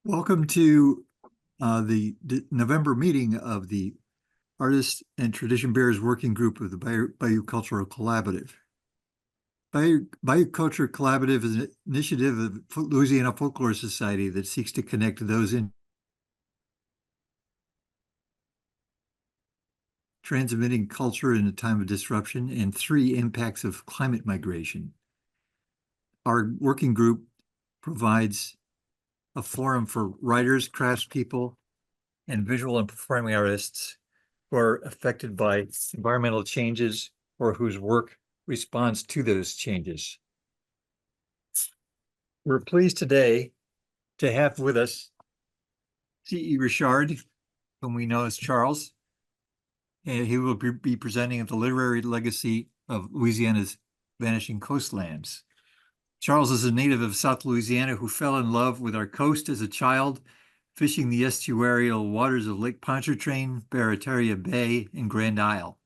Welcome to the November meeting of the Artists and Tradition Bearers Working Group of the Bayou Cultural Collaborative. Bayou Culture Collaborative is an initiative of Louisiana Folklore Society that seeks to connect those in transmitting culture in a time of disruption and three impacts of climate migration. Our working group provides a forum for writers, craftspeople, and visual and performing artists who are affected by environmental changes or whose work responds to those changes. We're pleased today to have with us C.E. Richard, whom we know as Charles, and he will be presenting the literary legacy of Louisiana's vanishing coastlands. Charles is a native of South Louisiana who fell in love with our coast as a child, fishing the estuarial waters of Lake Pontchartrain, Barataria Bay, and Grand Isle.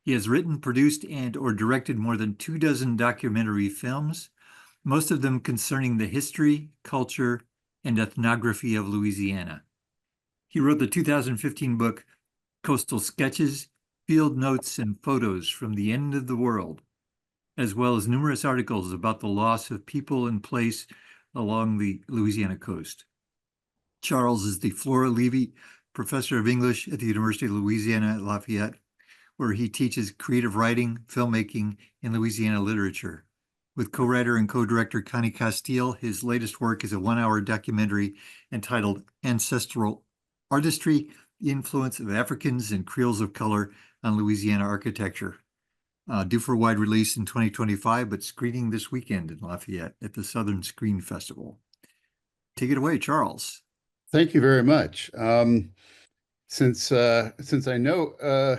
He has written, produced, and/or directed more than 24 documentary films, most of them concerning the history, culture, and ethnography of Louisiana. He wrote the 2015 book, Coastal Sketches, Field Notes, and Photos from the End of the World, as well as numerous articles about the loss of people and place along the Louisiana coast. Charles is the Flora Levy Professor of English at the University of Louisiana at Lafayette, where he teaches creative writing, filmmaking, and Louisiana literature. With co-writer and co-director Conni Castille, his latest work is a 1-hour documentary entitled Ancestral Artistry, the Influence of Africans and Creoles of Color on Louisiana Architecture. Due for wide release in 2025, but screening this weekend in Lafayette at the Southern Screen Festival. Take it away, Charles. Thank you very much. Since I know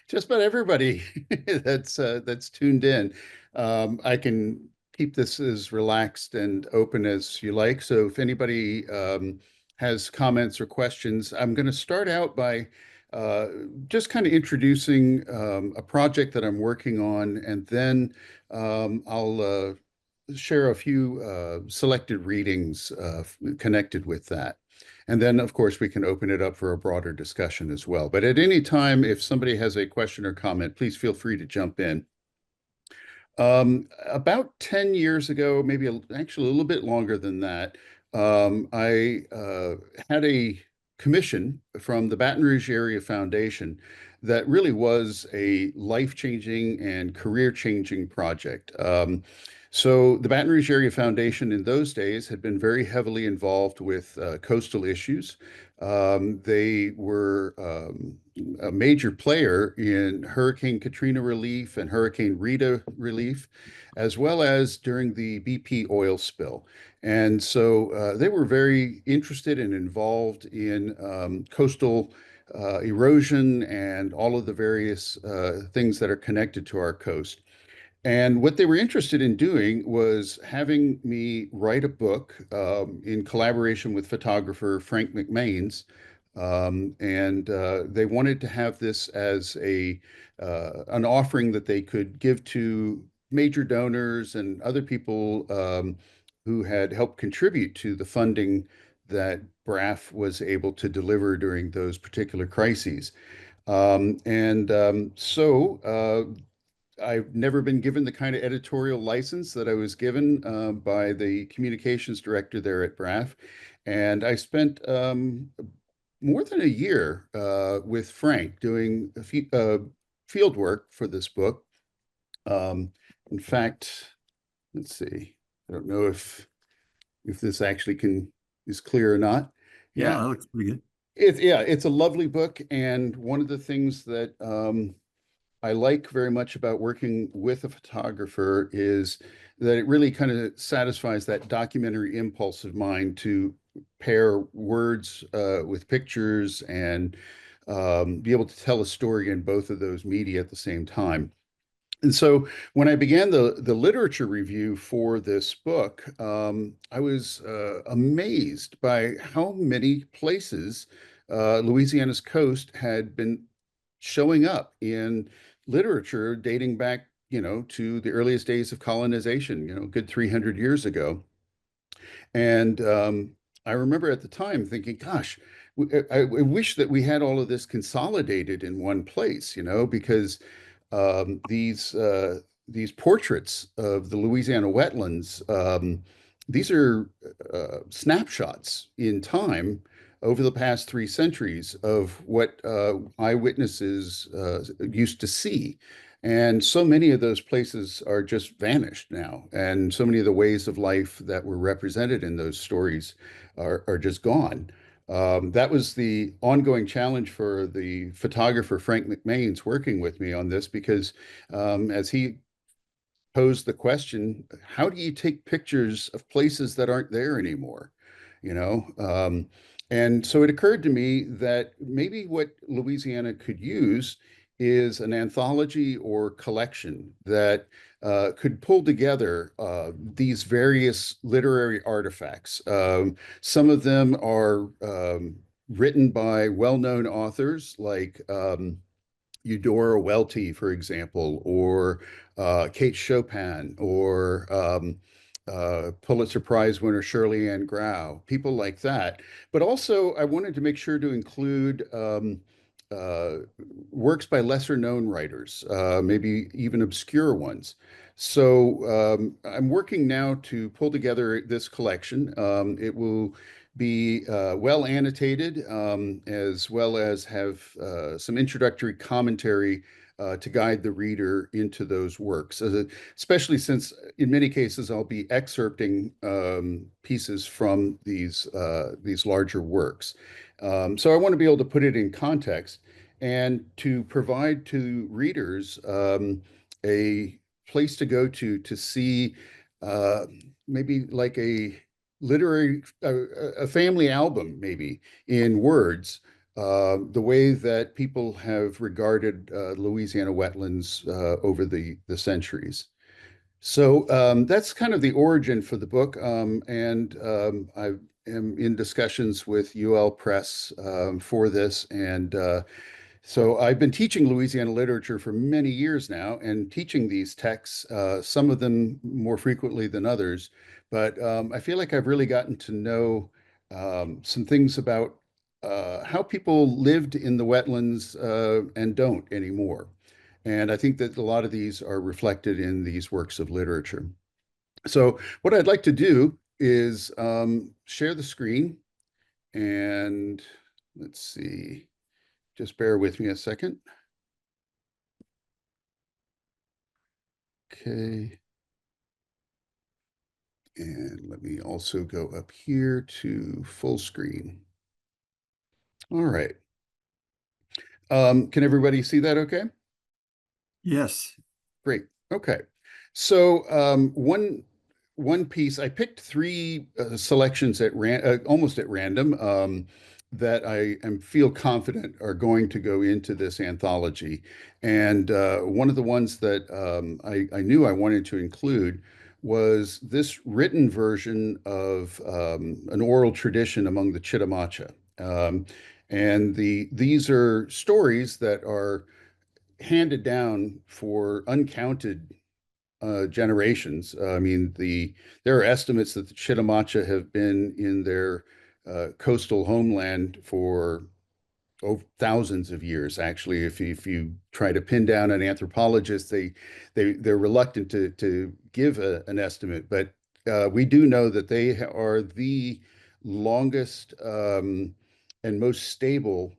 just about everybody that's tuned in, I can keep this as relaxed and open as you like. So if anybody has comments or questions, I'm going to start out by just kind of introducing a project that I'm working on, and then I'll share a few selected readings connected with that. And then, of course, we can open it up for a broader discussion as well. But at any time, if somebody has a question or comment, please feel free to jump in. About 10 years ago, maybe actually a little bit longer than that, I had a commission from the Baton Rouge Area Foundation that really was a life-changing and career-changing project. So the Baton Rouge Area Foundation in those days had been very heavily involved with coastal issues. They were a major player in Hurricane Katrina relief and Hurricane Rita relief, as well as during the BP oil spill. And so they were very interested and involved in coastal erosion and all of the various things that are connected to our coast. And what they were interested in doing was having me write a book in collaboration with photographer Frank McMains. And they wanted to have this as an offering that they could give to major donors and other people who had helped contribute to the funding that BRAF was able to deliver during those particular crises. So I've never been given the kind of editorial license that I was given by the communications director there at BRAF. And I spent more than a year with Frank doing field work for this book. In fact, let's see, I don't know if this actually is clear or not. Yeah, that looks pretty good. It's a lovely book. And one of the things that I like very much about working with a photographer is that it really kind of satisfies that documentary impulse of mine to pair words with pictures and be able to tell a story in both of those media at the same time. And so when I began the literature review for this book, I was amazed by how many places Louisiana's coast had been showing up in literature dating back, to the earliest days of colonization, good 300 years ago. And I remember at the time thinking, gosh, I wish that we had all of this consolidated in one place, because um, these uh, these portraits of the Louisiana wetlands, these are snapshots in time over the past 3 centuries of what eyewitnesses used to see. And so many of those places are just vanished now. And so many of the ways of life that were represented in those stories are just gone. That was the ongoing challenge for the photographer Frank McMains working with me on this because as he posed the question, how do you take pictures of places that aren't there anymore? You know, and so it occurred to me that maybe what Louisiana could use is an anthology or collection that could pull together these various literary artifacts. Some of them are written by well-known authors like Eudora Welty, for example, or Kate Chopin, or Pulitzer Prize winner Shirley Ann Grau, people like that. But also, I wanted to make sure to include uh, works by lesser known writers, maybe even obscure ones. So I'm working now to pull together this collection. It will be well annotated, as well as have some introductory commentary to guide the reader into those works, especially since in many cases I'll be excerpting pieces from these larger works. So I want to be able to put it in context and to provide to readers a place to go to see uh, maybe like a literary, a family album, maybe in words, the way that people have regarded Louisiana wetlands over the centuries. So that's kind of the origin for the book. And I am in discussions with UL Press for this. And so I've been teaching Louisiana literature for many years now and teaching these texts, some of them more frequently than others. But I feel like I've really gotten to know some things about how people lived in the wetlands and don't anymore. And I think that a lot of these are reflected in these works of literature. So what I'd like to do is share the screen and let's see, just bear with me a second. Okay. And let me also go up here to full screen. All right. Can everybody see that okay? Yes. Great. Okay. So one piece I picked three selections almost at random that I am feel confident are going to go into this anthology, and one of the ones that I knew I wanted to include was this written version of an oral tradition among the Chitimacha. And these are stories that are handed down for uncounted generations. I mean, there are estimates that the Chitimacha have been in their coastal homeland for thousands of years. Actually, if you try to pin down an anthropologist, they're reluctant to give an estimate, but we do know that they are the longest and most stable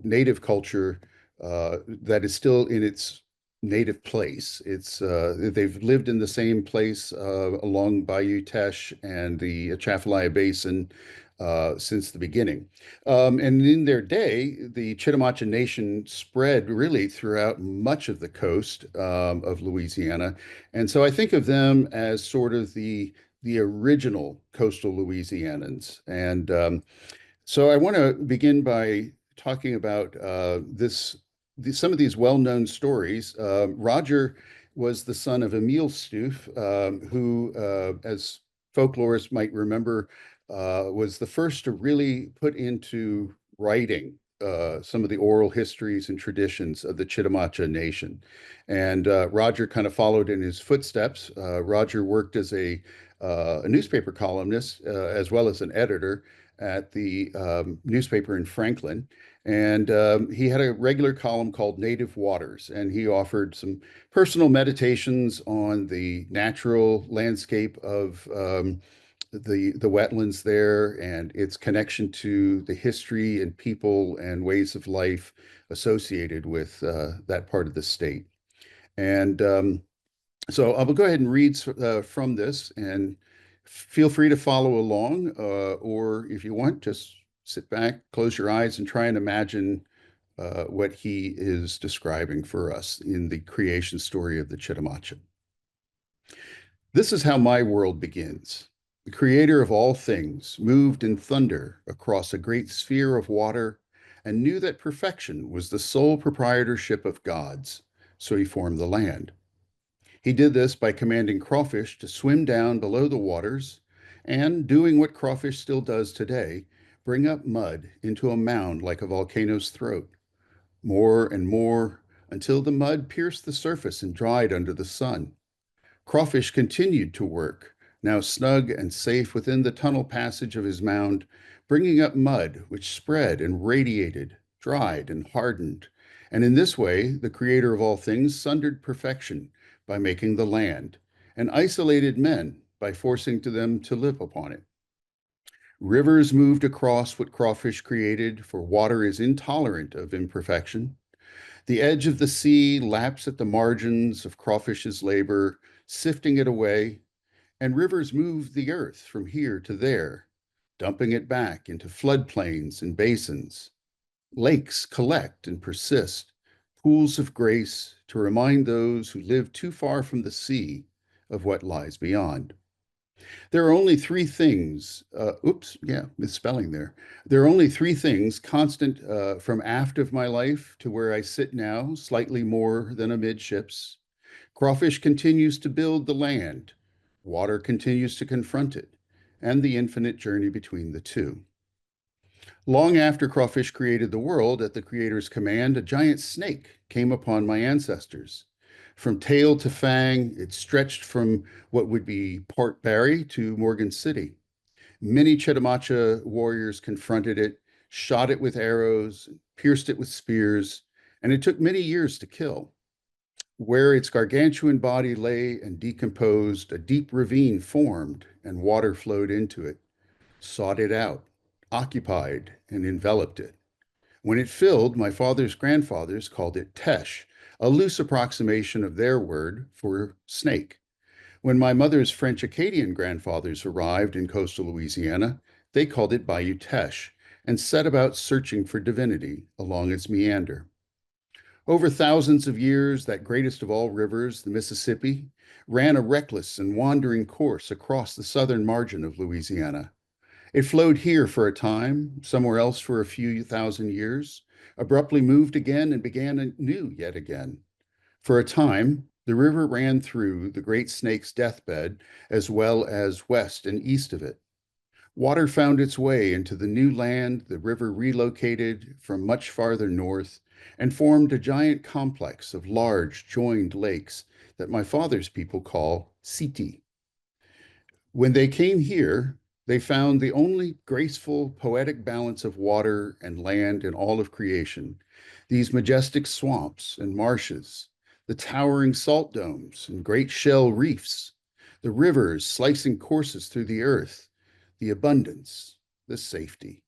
native culture that is still in its native place. They've lived in the same place along Bayou Teche and the Atchafalaya Basin since the beginning. And in their day, the Chitimacha Nation spread really throughout much of the coast of Louisiana. And so I think of them as sort of the original coastal Louisianans. And so I want to begin by talking about some of these well-known stories. Roger was the son of Emile Stoof, who, as folklorists might remember, was the first to really put into writing some of the oral histories and traditions of the Chitimacha Nation. And Roger kind of followed in his footsteps. Roger worked as a a newspaper columnist as well as an editor at the newspaper in Franklin. And he had a regular column called Native Waters, and he offered some personal meditations on the natural landscape of the wetlands there and its connection to the history and people and ways of life associated with that part of the state. And so I will go ahead and read from this, and feel free to follow along, or if you want, just sit back, close your eyes, and try and imagine what he is describing for us in the creation story of the Chitimacha. This is how my world begins. The creator of all things moved in thunder across a great sphere of water and knew that perfection was the sole proprietorship of gods, so he formed the land. He did this by commanding crawfish to swim down below the waters and, doing what crawfish still does today, bring up mud into a mound like a volcano's throat. More and more until the mud pierced the surface and dried under the sun. Crawfish continued to work, now snug and safe within the tunnel passage of his mound, bringing up mud which spread and radiated, dried and hardened. And in this way, the creator of all things sundered perfection by making the land, and isolated men by forcing them to live upon it. Rivers moved across what crawfish created, for water is intolerant of imperfection. The edge of the sea laps at the margins of crawfish's labor, sifting it away, and rivers move the earth from here to there, dumping it back into floodplains and basins. Lakes collect and persist, pools of grace to remind those who live too far from the sea of what lies beyond. There are only three things, misspelling there. There are only three things constant from aft of my life to where I sit now, slightly more than amidships. Crawfish continues to build the land, water continues to confront it, and the infinite journey between the two. Long after crawfish created the world, at the creator's command, a giant snake came upon my ancestors. From tail to fang, it stretched from what would be Port Barre to Morgan City. Many Chitimacha warriors confronted it, shot it with arrows, pierced it with spears, and it took many years to kill. Where its gargantuan body lay and decomposed, a deep ravine formed and water flowed into it, sought it out, occupied, and enveloped it. When it filled, my father's grandfathers called it Tesh, a loose approximation of their word for snake. When my mother's French Acadian grandfathers arrived in coastal Louisiana, they called it Bayou Teche and set about searching for divinity along its meander. Over thousands of years, that greatest of all rivers, the Mississippi, ran a reckless and wandering course across the southern margin of Louisiana. It flowed here for a time, somewhere else for a few thousand years, abruptly moved again and began anew yet again. For a time, the river ran through the Great Snake's deathbed as well as west and east of it. Water found its way into the new land the river relocated from much farther north and formed a giant complex of large joined lakes that my father's people call Siti. When they came here, they found the only graceful, poetic balance of water and land in all of creation, these majestic swamps and marshes, the towering salt domes and great shell reefs, the rivers slicing courses through the earth, the abundance, the safety.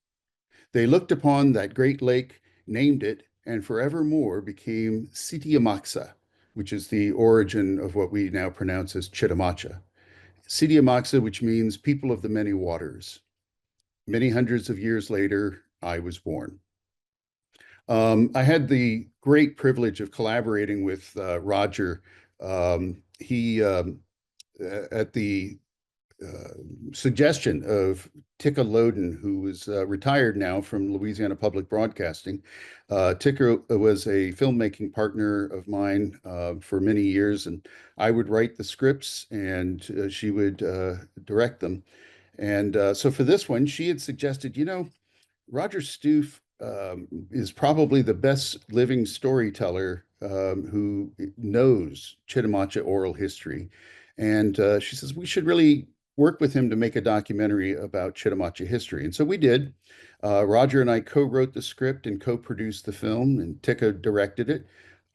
They looked upon that great lake, named it, and forevermore became Sitiamaxa, which is the origin of what we now pronounce as Chitimacha. Sitiamaxa, which means people of the many waters. Many hundreds of years later, I was born. I had the great privilege of collaborating with Roger. He, at the suggestion of Tika Loden, who is retired now from Louisiana Public Broadcasting. Tika was a filmmaking partner of mine for many years, and I would write the scripts and she would direct them. And so for this one, she had suggested, Roger Stoof is probably the best living storyteller who knows Chitimacha oral history. And she says, we should really work with him to make a documentary about Chitimacha history. And so we did. Roger and I co-wrote the script and co-produced the film, and Tika directed it.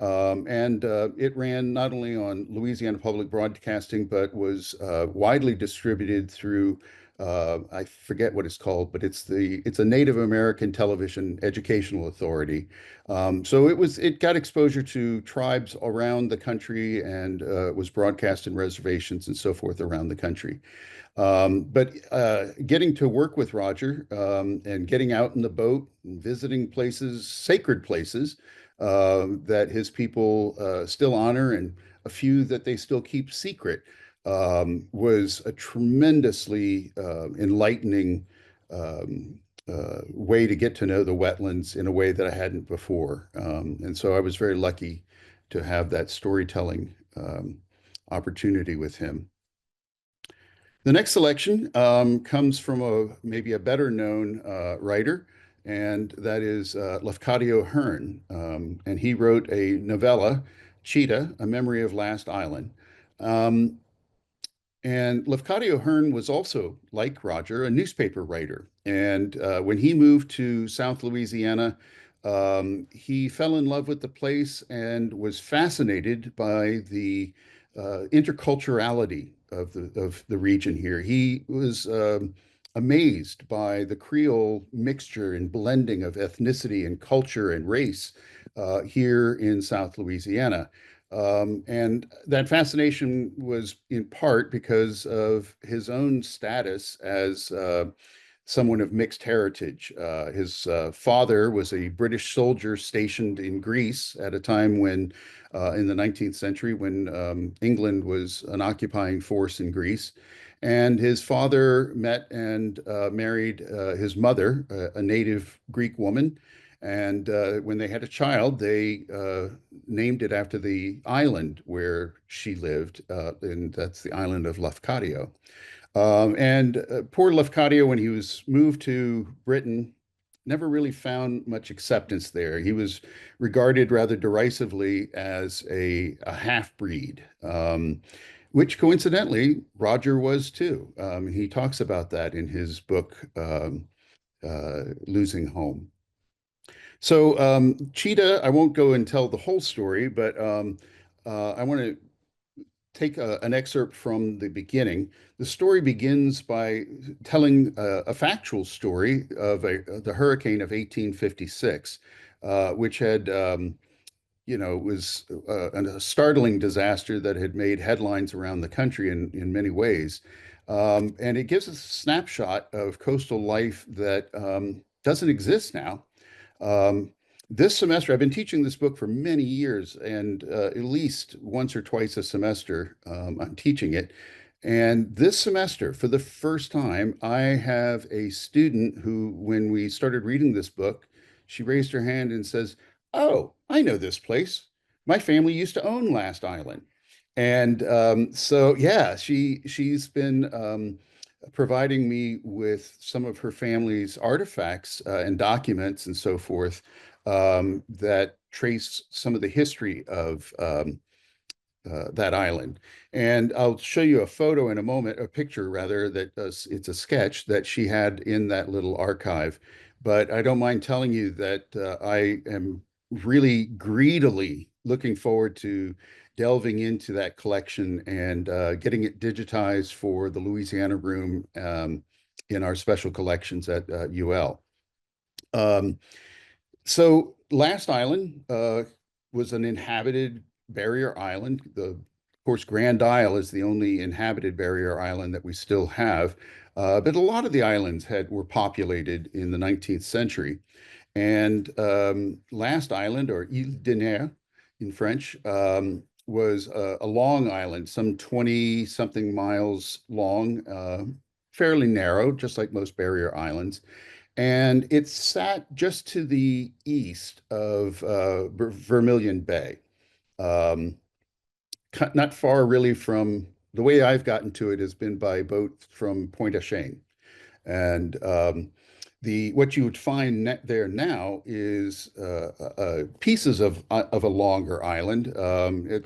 It ran not only on Louisiana Public Broadcasting, but was widely distributed through I forget what it's called, but it's a Native American Television Educational Authority. So it got exposure to tribes around the country and was broadcast in reservations and so forth around the country. But getting to work with Roger and getting out in the boat and visiting places, sacred places that his people still honor and a few that they still keep secret was a tremendously enlightening way to get to know the wetlands in a way that I hadn't before. And so I was very lucky to have that storytelling opportunity with him. The next selection comes from maybe a better known writer, and that is Lafcadio Hearn. And he wrote a novella, Cheetah, A Memory of Last Island. And Lafcadio Hearn was also, like Roger, a newspaper writer. And when he moved to South Louisiana, he fell in love with the place and was fascinated by the interculturality of the region here. He was amazed by the Creole mixture and blending of ethnicity and culture and race here in South Louisiana. And that fascination was in part because of his own status as someone of mixed heritage. His father was a British soldier stationed in Greece at a time when, in the 19th century, when England was an occupying force in Greece. And his father met and married his mother, a native Greek woman. And when they had a child, they named it after the island where she lived, and that's the island of Lafcadio. Poor Lafcadio, when he was moved to Britain, never really found much acceptance there. He was regarded rather derisively as a half-breed, which coincidentally Roger was too. He talks about that in his book, Losing Home. So Cheetah, I won't go and tell the whole story, but I want to take an excerpt from the beginning. The story begins by telling a factual story of the hurricane of 1856, which had, was a startling disaster that had made headlines around the country in many ways. And it gives us a snapshot of coastal life that doesn't exist now. This semester, I've been teaching this book for many years, and at least once or twice a semester, I'm teaching it. And this semester, for the first time, I have a student who, when we started reading this book, she raised her hand and says, "Oh, I know this place. My family used to own Last Island." And yeah, she's been providing me with some of her family's artifacts and documents and so forth that trace some of the history of that island. And I'll show you a photo in a moment, a picture rather, that it's a sketch that she had in that little archive. But I don't mind telling you that I am really greedily looking forward to delving into that collection and getting it digitized for the Louisiana Room in our special collections at UL. So Last Island was an inhabited barrier island. Of course, Grand Isle is the only inhabited barrier island that we still have. But a lot of the islands were populated in the 19th century. And Last Island, or Ile de Nair in French, was a long island, some 20-something miles long, fairly narrow, just like most barrier islands. And it sat just to the east of Vermilion Bay, not far really from the way I've gotten to it has been by boat from Pointe-à-Chêne. And what you would find there now is pieces of a longer island,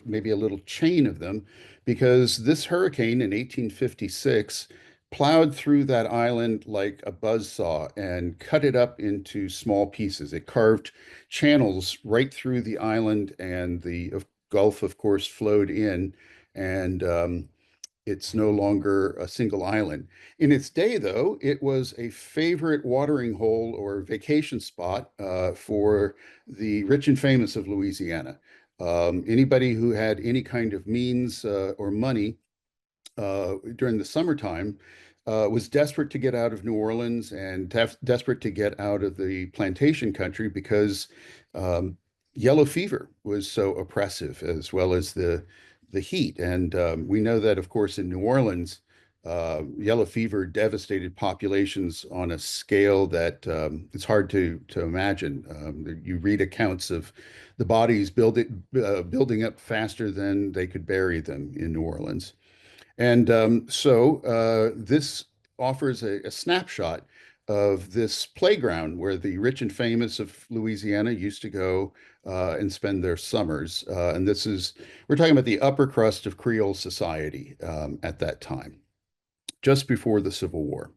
maybe a little chain of them, because this hurricane in 1856 plowed through that island like a buzzsaw and cut it up into small pieces. It carved channels right through the island, and the Gulf, of course, flowed in, and it's no longer a single island. In its day, though, it was a favorite watering hole or vacation spot for the rich and famous of Louisiana. Anybody who had any kind of means or money during the summertime was desperate to get out of New Orleans and desperate to get out of the plantation country because yellow fever was so oppressive, as well as the heat. And we know that, of course, in New Orleans, yellow fever devastated populations on a scale that it's hard to imagine. You read accounts of the bodies building up faster than they could bury them in New Orleans. And this offers a snapshot of this playground where the rich and famous of Louisiana used to go and spend their summers. And we're talking about the upper crust of Creole society at that time, just before the Civil War.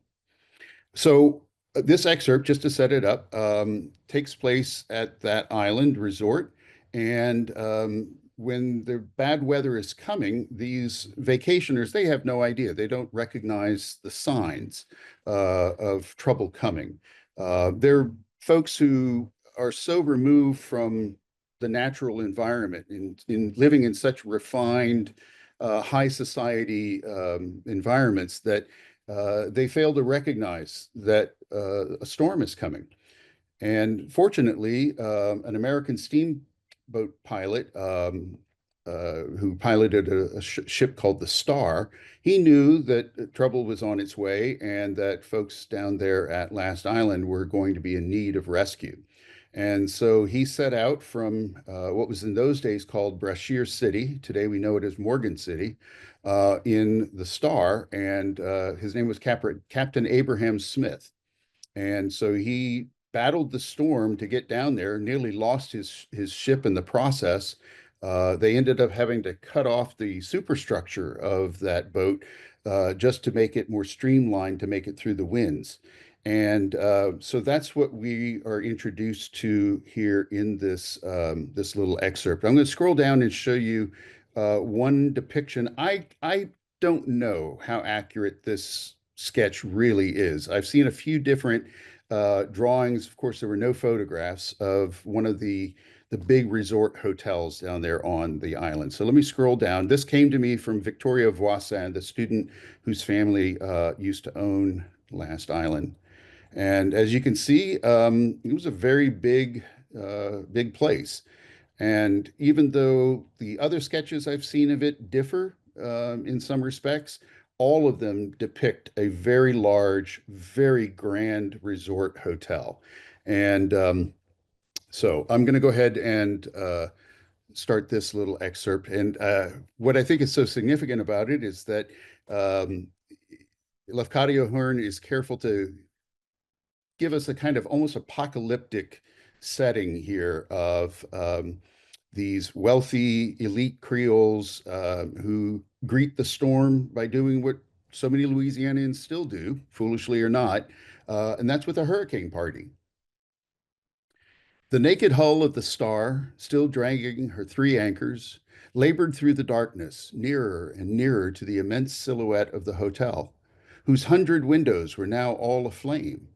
So this excerpt, just to set it up, takes place at that island resort. And when the bad weather is coming, these vacationers, they have no idea. They don't recognize the signs of trouble coming. They're folks who are so removed from the natural environment in living in such refined, high society environments that they fail to recognize that a storm is coming. And fortunately, an American steamboat pilot who piloted a ship called the Star, he knew that trouble was on its way and that folks down there at Last Island were going to be in need of rescue. And so he set out from what was in those days called Brashear City. Today we know it as Morgan City, in the Star. And his name was Captain Abraham Smith. And so he battled the storm to get down there, nearly lost his ship in the process. They ended up having to cut off the superstructure of that boat just to make it more streamlined to make it through the winds. And so that's what we are introduced to here in this little excerpt. I'm going to scroll down and show you one depiction. I don't know how accurate this sketch really is. I've seen a few different drawings. Of course, there were no photographs of one of the big resort hotels down there on the island. So let me scroll down. This came to me from Victoria Voisin, the student whose family used to own Last Island. And as you can see, it was a very big place. And even though the other sketches I've seen of it differ in some respects, all of them depict a very large, very grand resort hotel. And so I'm going to go ahead and start this little excerpt. And what I think is so significant about it is that Lafcadio Hearn is careful to give us a kind of almost apocalyptic setting here of these wealthy elite Creoles who greet the storm by doing what so many Louisianians still do, foolishly or not, and that's with a hurricane party. The naked hull of the Star, still dragging her three anchors, labored through the darkness, nearer and nearer to the immense silhouette of the hotel, whose 100 windows were now all aflame.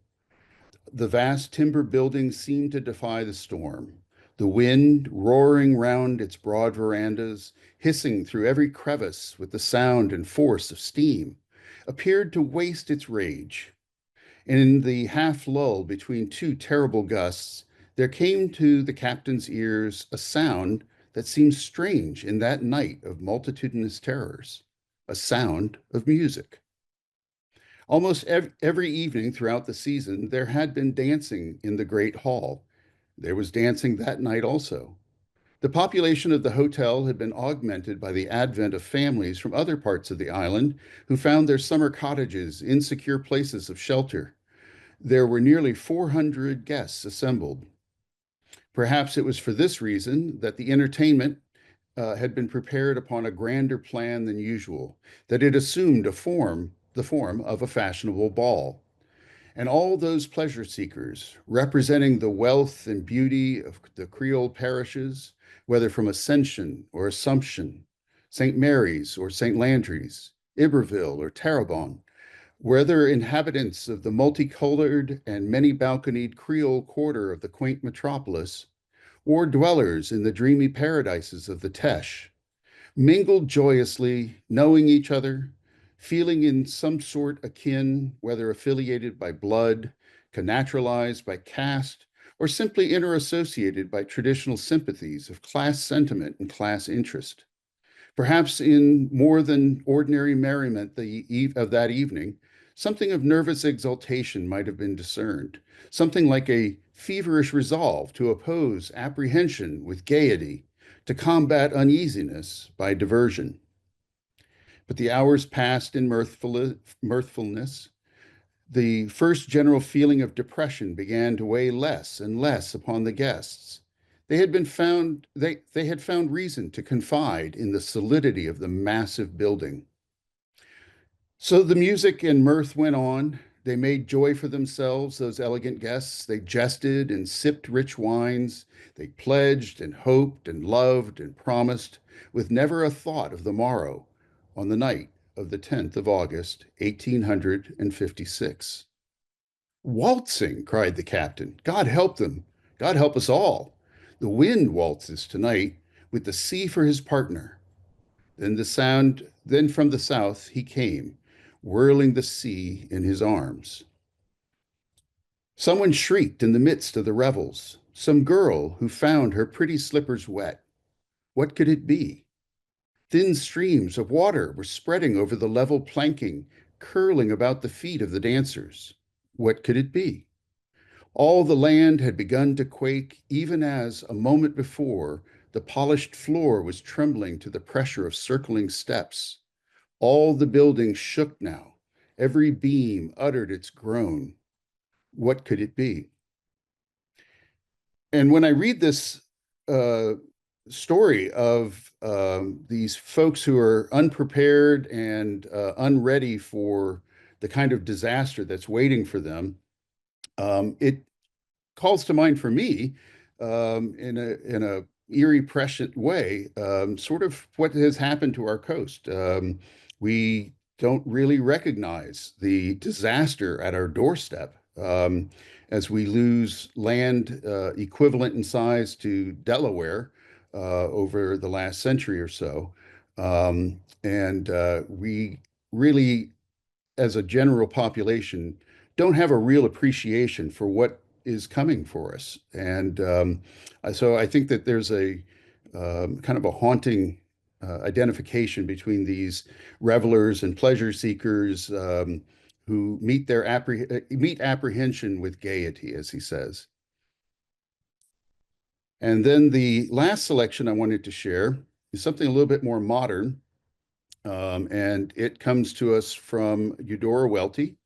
The vast timber building seemed to defy the storm. The wind, roaring round its broad verandas, hissing through every crevice with the sound and force of steam, appeared to waste its rage. In the half lull between two terrible gusts, there came to the captain's ears a sound that seemed strange in that night of multitudinous terrors, a sound of music. Almost every evening throughout the season, there had been dancing in the great hall. There was dancing that night also. The population of the hotel had been augmented by the advent of families from other parts of the island who found their summer cottages insecure places of shelter. There were nearly 400 guests assembled. Perhaps it was for this reason that the entertainment had been prepared upon a grander plan than usual, that it assumed a form the form of a fashionable ball. And all those pleasure seekers, representing the wealth and beauty of the Creole parishes, whether from Ascension or Assumption, St. Mary's or St. Landry's, Iberville or Terrebonne, whether inhabitants of the multicolored and many-balconied Creole quarter of the quaint metropolis, or dwellers in the dreamy paradises of the Teche, mingled joyously, knowing each other, feeling in some sort akin, whether affiliated by blood, connaturalized by caste, or simply interassociated by traditional sympathies of class sentiment and class interest. Perhaps in more than ordinary merriment of that evening, something of nervous exultation might have been discerned, something like a feverish resolve to oppose apprehension with gaiety, to combat uneasiness by diversion. But the hours passed in mirthfulness. The first general feeling of depression began to weigh less and less upon the guests. They had found reason to confide in the solidity of the massive building. So the music and mirth went on. They made joy for themselves, those elegant guests. They jested and sipped rich wines. They pledged and hoped and loved and promised, with never a thought of the morrow, on the night of the 10th of August, 1856. Waltzing, cried the captain. God help them. God help us all. The wind waltzes tonight, with the sea for his partner. Then from the south he came, whirling the sea in his arms. Someone shrieked in the midst of the revels, some girl who found her pretty slippers wet. What could it be? Thin streams of water were spreading over the level planking, curling about the feet of the dancers. What could it be? All the land had begun to quake, even as, a moment before, the polished floor was trembling to the pressure of circling steps. All the building shook now. Every beam uttered its groan. What could it be? And when I read this story of these folks who are unprepared and unready for the kind of disaster that's waiting for them, it calls to mind for me, in a eerie, prescient way, sort of what has happened to our coast. We don't really recognize the disaster at our doorstep, as we lose land equivalent in size to Delaware over the last century or so. And we really, as a general population, don't have a real appreciation for what is coming for us. And so I think that there's a kind of a haunting identification between these revelers and pleasure seekers, who meet apprehension with gaiety, as he says. And then the last selection I wanted to share is something a little bit more modern, and it comes to us from Eudora Welty,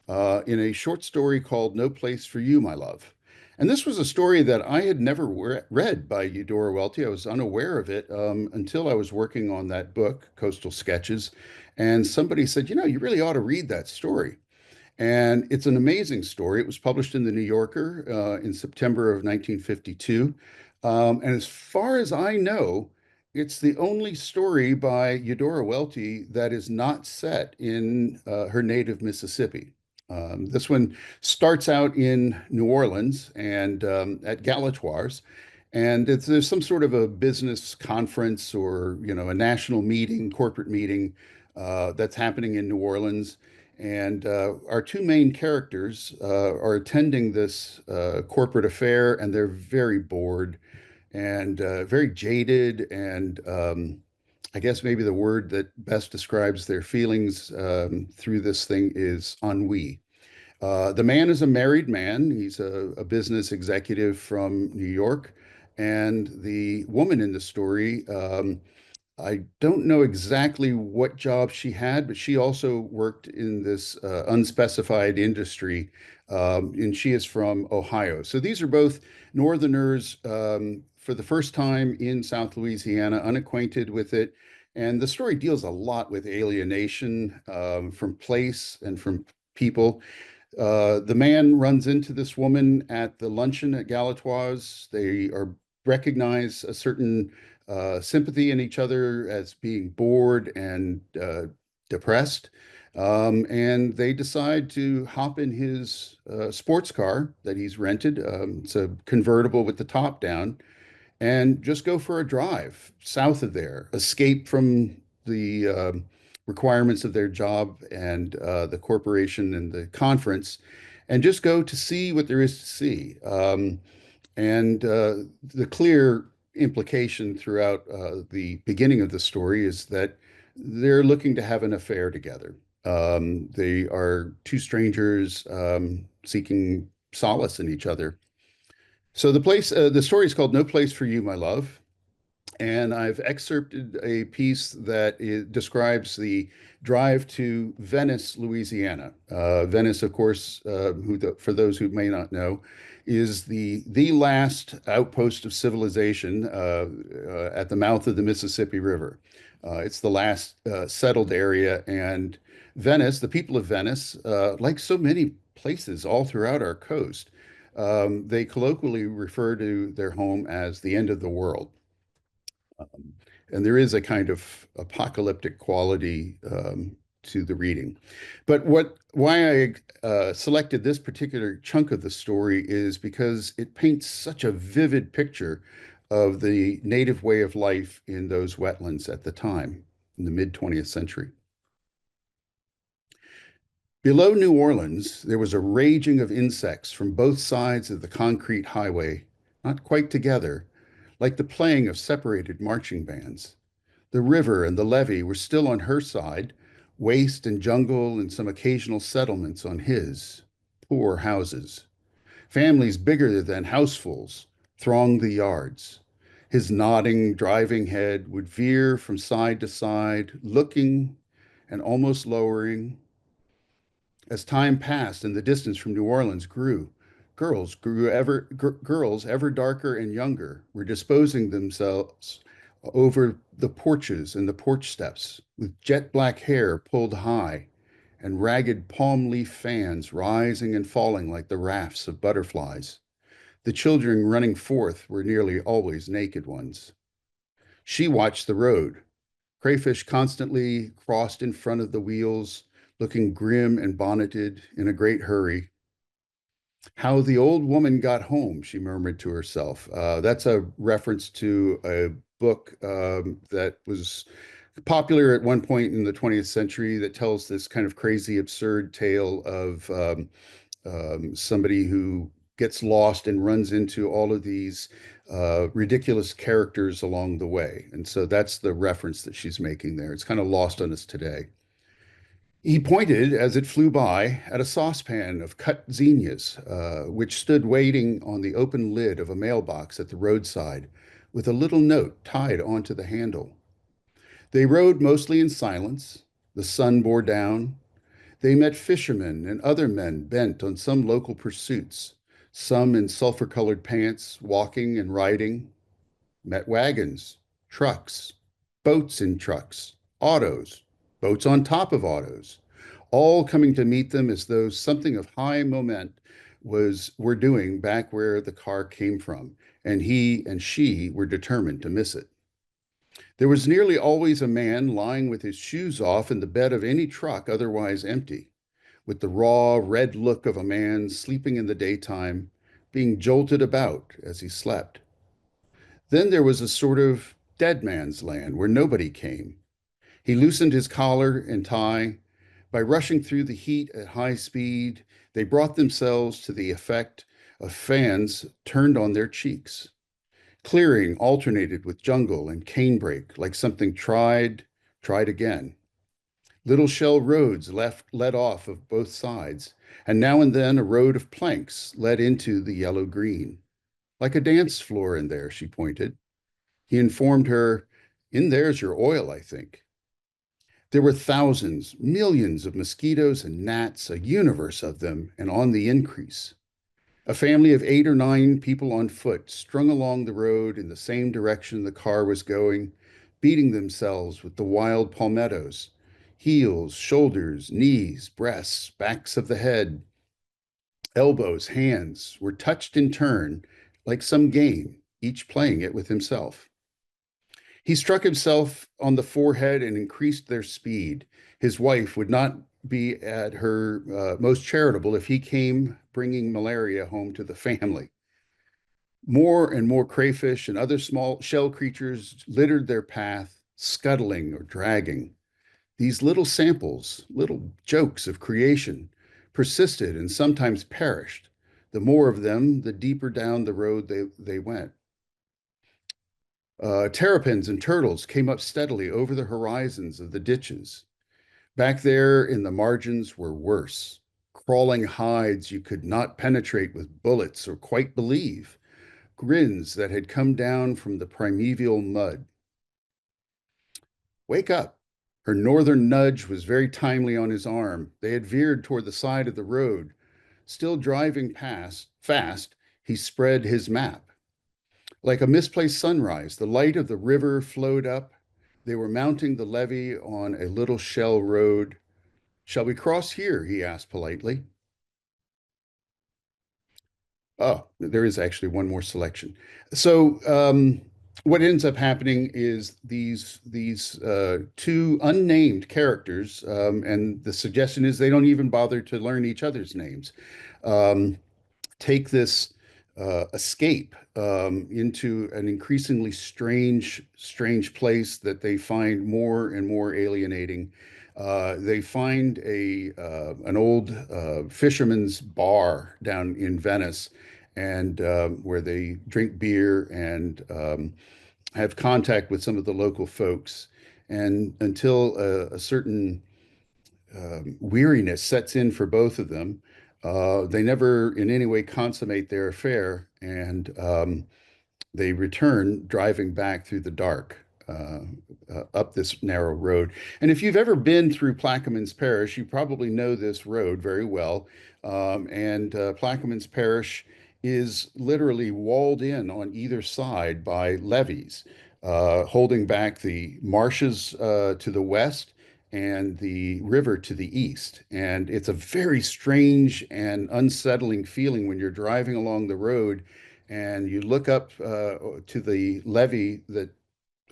in a short story called No Place for You, My Love. And this was a story that I had never read by Eudora Welty. I was unaware of it until I was working on that book, Coastal Sketches. And somebody said, you really ought to read that story. And it's an amazing story. It was published in the New Yorker in September of 1952. And as far as I know, it's the only story by Eudora Welty that is not set in her native Mississippi. This one starts out in New Orleans and at Galatoire's, and there's some sort of a business conference or a national meeting, corporate meeting that's happening in New Orleans. And our two main characters are attending this corporate affair, and they're very bored and very jaded. And I guess maybe the word that best describes their feelings through this thing is ennui. The man is a married man. He's a business executive from New York. And the woman in the story, I don't know exactly what job she had, but she also worked in this unspecified industry, and she is from Ohio. So these are both Northerners for the first time in South Louisiana, unacquainted with it, And the story deals a lot with alienation from place and from people. The man runs into this woman at the luncheon at Galatoire's. They are recognize a certain sympathy in each other as being bored and depressed. And they decide to hop in his sports car that he's rented. It's a convertible with the top down, and just go for a drive south of there, escape from the requirements of their job and the corporation and the conference, and just go to see what there is to see. And the clear implication throughout the beginning of the story is that they're looking to have an affair together. They are two strangers seeking solace in each other. So the story is called No Place for You, My Love. And I've excerpted a piece that describes the drive to Venice, Louisiana. Venice, of course, for those who may not know, is the last outpost of civilization at the mouth of the Mississippi River. It's the last settled area, and Venice, the people of Venice, like so many places all throughout our coast, they colloquially refer to their home as the end of the world. And there is a kind of apocalyptic quality to the reading. But why I selected this particular chunk of the story is because it paints such a vivid picture of the native way of life in those wetlands at the time, in the mid 20th century. Below New Orleans, there was a raging of insects from both sides of the concrete highway, not quite together, like the playing of separated marching bands. The river and the levee were still on her side, waste and jungle and some occasional settlements on his. Poor houses. Families bigger than housefuls thronged the yards. His nodding, driving head would veer from side to side, looking and almost lowering. As time passed and the distance from New Orleans grew, girls ever darker and younger were disposing themselves over the porches and the porch steps with jet black hair pulled high and ragged palm leaf fans rising and falling like the rafts of butterflies. The children running forth were nearly always naked ones. She watched the road. Crayfish constantly crossed in front of the wheels, looking grim and bonneted in a great hurry. How the old woman got home, she murmured to herself. That's a reference to a book that was popular at one point in the 20th century that tells this kind of crazy, absurd tale of somebody who gets lost and runs into all of these ridiculous characters along the way. And so that's the reference that she's making there. It's kind of lost on us today. He pointed, as it flew by, at a saucepan of cut zinnias, which stood waiting on the open lid of a mailbox at the roadside, with a little note tied onto the handle. They rode mostly in silence. The sun bore down. They met fishermen and other men bent on some local pursuits, some in sulfur-colored pants, walking and riding. Met wagons, trucks, boats in trucks, autos, boats on top of autos, all coming to meet them as though something of high moment were doing back where the car came from, and he and she were determined to miss it. There was nearly always a man lying with his shoes off in the bed of any truck otherwise empty, with the raw, red look of a man sleeping in the daytime, being jolted about as he slept. Then there was a sort of dead man's land where nobody came. He loosened his collar and tie. By rushing through the heat at high speed, they brought themselves to the effect of fans turned on their cheeks. Clearing alternated with jungle and canebrake like something tried again. Little shell roads led off of both sides, and now and then a road of planks led into the yellow-green. Like a dance floor in there, she pointed. He informed her, in there's your oil, I think. There were thousands, millions of mosquitoes and gnats, a universe of them, and on the increase. A family of 8 or 9 people on foot strung along the road in the same direction the car was going, beating themselves with the wild palmettos. Heels, shoulders, knees, breasts, backs of the head, elbows, hands were touched in turn like some game, each playing it with himself. He struck himself on the forehead and increased their speed. His wife would not be at her most charitable if he came bringing malaria home to the family. More and more crayfish and other small shell creatures littered their path, scuttling or dragging. These little samples, little jokes of creation, persisted and sometimes perished. The more of them, the deeper down the road they went. Terrapins and turtles came up steadily over the horizons of the ditches. Back there in the margins were worse, crawling hides you could not penetrate with bullets or quite believe, grins that had come down from the primeval mud. Wake up! Her northern nudge was very timely on his arm. They had veered toward the side of the road. Still driving past, fast, he spread his map. Like a misplaced sunrise, the light of the river flowed up. They were mounting the levee on a little shell road. Shall we cross here? He asked politely. Oh, there is actually one more selection. So what ends up happening is these two unnamed characters, and the suggestion is they don't even bother to learn each other's names. Um, Take this escape into an increasingly strange place that they find more and more alienating. They find an old fisherman's bar down in Venice, and where they drink beer and have contact with some of the local folks. And until a certain weariness sets in for both of them. They never in any way consummate their affair, and they return driving back through the dark up this narrow road. And if you've ever been through Plaquemines Parish, you probably know this road very well. And Plaquemines Parish is literally walled in on either side by levees, holding back the marshes to the west and the river to the east. And it's a very strange and unsettling feeling when you're driving along the road and you look up to the levee that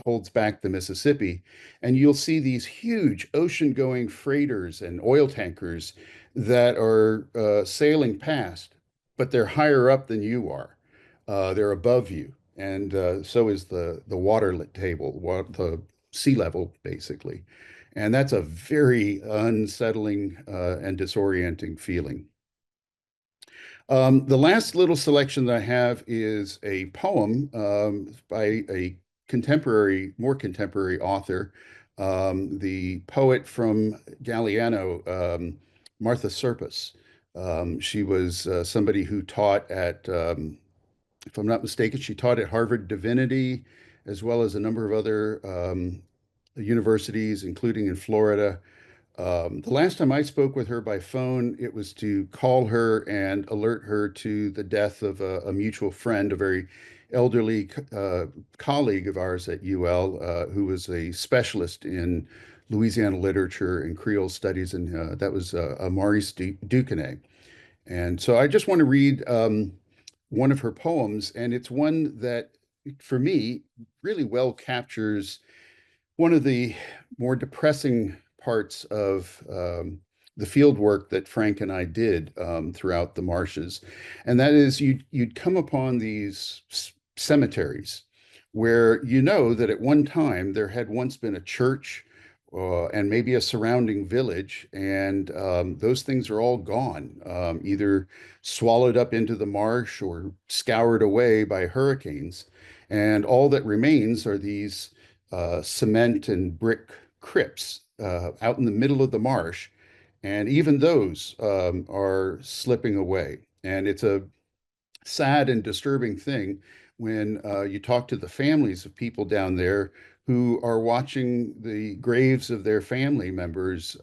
holds back the Mississippi, and you'll see these huge ocean-going freighters and oil tankers that are sailing past, but they're higher up than you are. They're above you, and so is the water table, the sea level, basically. And that's a very unsettling and disorienting feeling. The last little selection that I have is a poem by a more contemporary author, the poet from Galliano, Martha Serpis. She was somebody who taught at, if I'm not mistaken, she taught at Harvard Divinity, as well as a number of other universities, including in Florida. The last time I spoke with her by phone, it was to call her and alert her to the death of a mutual friend, a very elderly colleague of ours at UL, who was a specialist in Louisiana literature and Creole studies, and that was Maurice Duquesne. And so I just want to read one of her poems, and it's one that, for me, really well captures one of the more depressing parts of the field work that Frank and I did throughout the marshes. And that is you'd come upon these cemeteries where you know that at one time there had once been a church and maybe a surrounding village, and those things are all gone, either swallowed up into the marsh or scoured away by hurricanes. And all that remains are these cement and brick crypts out in the middle of the marsh. And even those are slipping away. And it's a sad and disturbing thing when you talk to the families of people down there who are watching the graves of their family members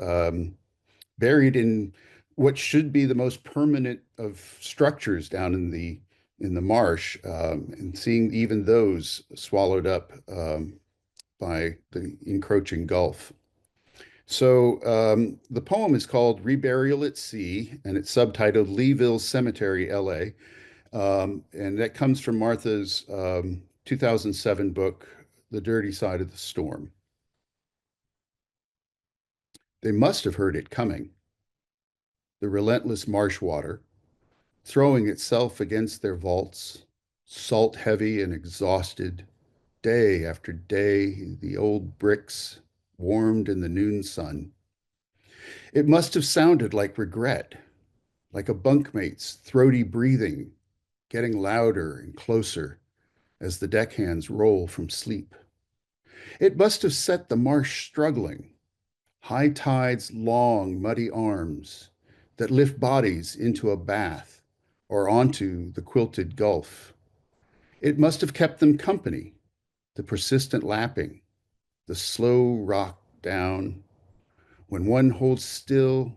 buried in what should be the most permanent of structures down in the marsh, and seeing even those swallowed up by the encroaching Gulf. So the poem is called Reburial at Sea, and it's subtitled Leeville Cemetery, LA. And that comes from Martha's 2007 book, The Dirty Side of the Storm. They must have heard it coming, the relentless marsh water, throwing itself against their vaults, salt heavy and exhausted, day after day, the old bricks warmed in the noon sun. It must have sounded like regret, like a bunkmate's throaty breathing, getting louder and closer as the deckhands roll from sleep. It must have set the marsh struggling, high tide's long, muddy arms that lift bodies into a bath or onto the quilted gulf. It must have kept them company, the persistent lapping, the slow rock down. When one holds still,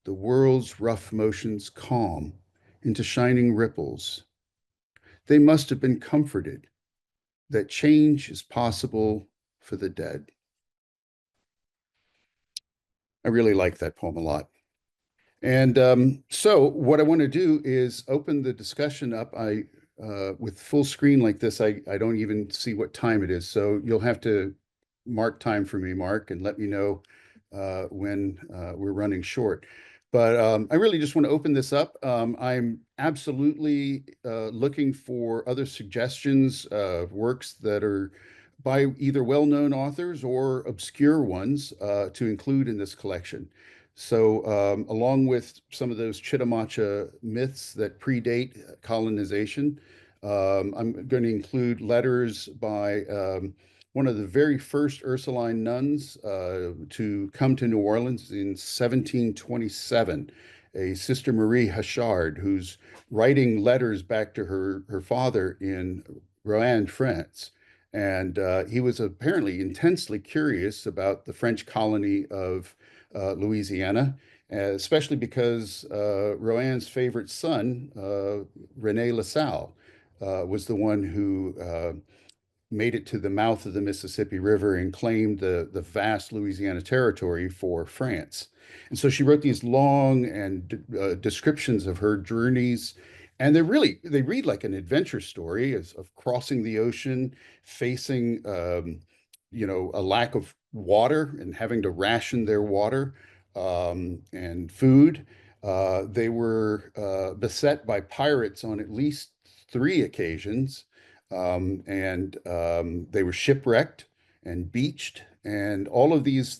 the world's rough motions calm into shining ripples. They must have been comforted that change is possible for the dead. I really like that poem a lot. And so what I want to do is open the discussion up. With full screen like this, I don't even see what time it is. So you'll have to mark time for me, Mark, and let me know when we're running short. But I really just want to open this up. I'm absolutely looking for other suggestions of works that are by either well-known authors or obscure ones to include in this collection. So, along with some of those Chitimacha myths that predate colonization, I'm going to include letters by one of the very first Ursuline nuns to come to New Orleans in 1727, a Sister Marie Hachard, who's writing letters back to her father in Rouen, France. And he was apparently intensely curious about the French colony of Louisiana, especially because Rowan's favorite son, Rene LaSalle, was the one who made it to the mouth of the Mississippi River and claimed the vast Louisiana territory for France. And so she wrote these long and descriptions of her journeys. And they read like an adventure story of crossing the ocean, facing, a lack of water and having to ration their water and food. They were beset by pirates on at least 3 occasions, and they were shipwrecked and beached, and all of these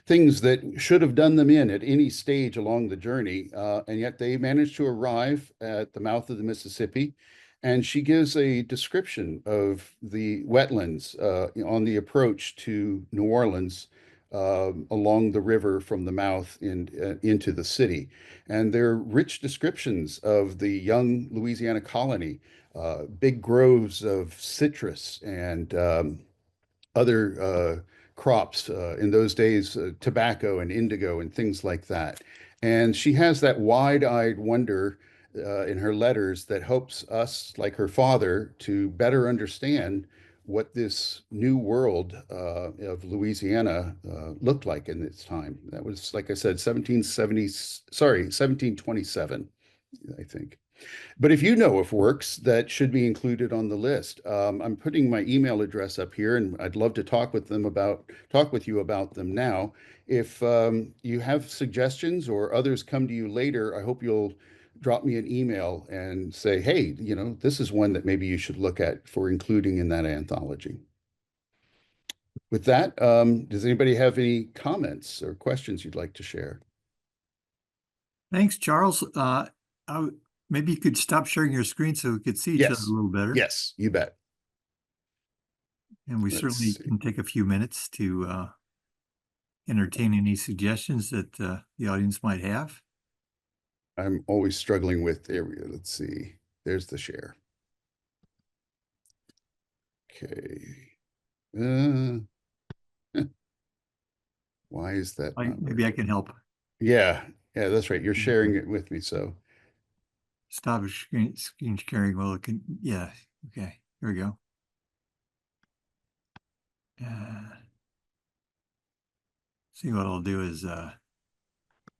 things that should have done them in at any stage along the journey, and yet they managed to arrive at the mouth of the Mississippi. And she gives a description of the wetlands on the approach to New Orleans along the river from the mouth into the city. And they're rich descriptions of the young Louisiana colony, big groves of citrus and other crops, in those days, tobacco and indigo and things like that. And she has that wide-eyed wonder in her letters that helps us, like her father, to better understand what this new world of Louisiana looked like in its time. That was, like I said, 1727, I think. But if you know of works that should be included on the list, I'm putting my email address up here, and I'd love to talk with you about them now. If you have suggestions or others come to you later, I hope you'll drop me an email and say, hey, this is one that maybe you should look at for including in that anthology. With that, does anybody have any comments or questions you'd like to share? Thanks, Charles. Maybe you could stop sharing your screen so we could see each other a little better. Yes, you bet. And we certainly can take a few minutes to entertain any suggestions that the audience might have. I'm always struggling with area. Let's see. There's the share. Okay. Why is that? Maybe I can help. Yeah, that's right. You're sharing it with me, so. Stop screen sharing. Well, it can. Yeah. Okay. Here we go. Uh, see what I'll do is